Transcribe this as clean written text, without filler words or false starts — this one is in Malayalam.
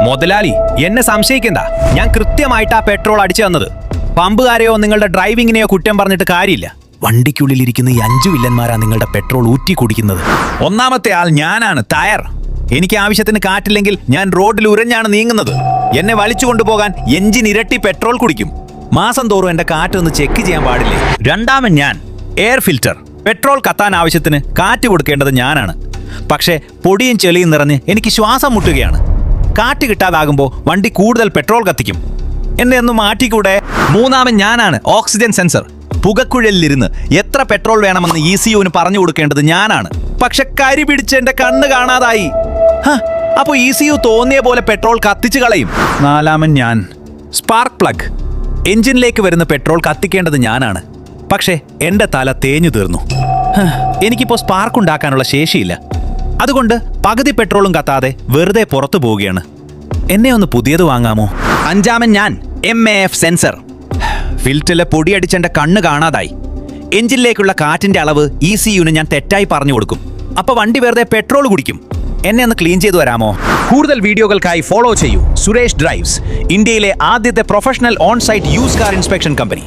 മുതലാളി, എന്നെ സംശയിക്കണ്ട. ഞാൻ കൃത്യമായിട്ട് ആ പെട്രോൾ അടിച്ചു തന്നത്. പമ്പുകാരെയോ നിങ്ങളുടെ ഡ്രൈവിങ്ങിനെയോ കുറ്റം പറഞ്ഞിട്ട് കാര്യമില്ല. വണ്ടിക്കുള്ളിലിരിക്കുന്ന ഈ 5 വില്ലന്മാരാ നിങ്ങളുടെ പെട്രോൾ ഊറ്റി കുടിക്കുന്നത്. ഒന്നാമത്തെ ആൾ ഞാനാണ്, ടയർ. എനിക്ക് ആവശ്യത്തിന് കാറ്റില്ലെങ്കിൽ ഞാൻ റോഡിൽ ഉരഞ്ഞാണ് നീങ്ങുന്നത്. എന്നെ വലിച്ചു കൊണ്ടുപോകാൻ എഞ്ചിൻ ഇരട്ടി പെട്രോൾ കുടിക്കും. മാസം തോറും എന്റെ കാറ്റൊന്ന് ചെക്ക് ചെയ്യാൻ പാടില്ലേ? രണ്ടാമൻ ഞാൻ, എയർ ഫിൽറ്റർ. പെട്രോൾ കത്താൻ ആവശ്യത്തിന് കാറ്റ് കൊടുക്കേണ്ടത് ഞാനാണ്. പക്ഷേ പൊടിയും ചെളിയും നിറഞ്ഞ് എനിക്ക് ശ്വാസം മുട്ടുകയാണ്. കാറ്റ് കിട്ടാതാകുമ്പോൾ വണ്ടി കൂടുതൽ പെട്രോൾ കത്തിക്കും. എന്നെ ഒന്ന് മാറ്റിക്കൂടെ? മൂന്നാമൻ ഞാനാണ്, ഓക്സിജൻ സെൻസർ. പുകക്കുഴലിലിരുന്ന് എത്ര പെട്രോൾ വേണമെന്ന് ECUവിന് പറഞ്ഞു കൊടുക്കേണ്ടത് ഞാനാണ്. പക്ഷെ കരി പിടിച്ച് എന്റെ കണ്ണ് കാണാതായി. അപ്പൊ ECU തോന്നിയ പോലെ പെട്രോൾ കത്തിച്ചു കളയും. നാലാമൻ ഞാൻ, സ്പാർക്ക് പ്ലഗ്. എഞ്ചിനിലേക്ക് വരുന്ന പെട്രോൾ കത്തിക്കേണ്ടത് ഞാനാണ്. പക്ഷേ എന്റെ തല തേഞ്ഞു തീർന്നു. എനിക്കിപ്പോ സ്പാർക്ക് ഉണ്ടാക്കാനുള്ള ശേഷിയില്ല. അതുകൊണ്ട് പകുതി പെട്രോളും കത്താതെ വെറുതെ പുറത്തു പോവുകയാണ്. എന്നെ ഒന്ന് പുതിയത് വാങ്ങാമോ? അഞ്ചാമൻ ഞാൻ, MAF സെൻസർ. ഫിൽറ്ററിലെ പൊടിയടിച്ചെന്റെ കണ്ണ് കാണാതായി. എഞ്ചിനിലേക്കുള്ള കാറ്റിന്റെ അളവ് ECUവിന് ഞാൻ തെറ്റായി പറഞ്ഞു കൊടുക്കും. അപ്പൊ വണ്ടി വെറുതെ പെട്രോൾ കുടിക്കും. എന്നെ ഒന്ന് ക്ലീൻ ചെയ്തു വരാമോ? കൂടുതൽ വീഡിയോകൾക്കായി ഫോളോ ചെയ്യൂ സുരേഷ് ഡ്രൈവ്സ്, ഇന്ത്യയിലെ ആദ്യത്തെ professional on site use car inspection company.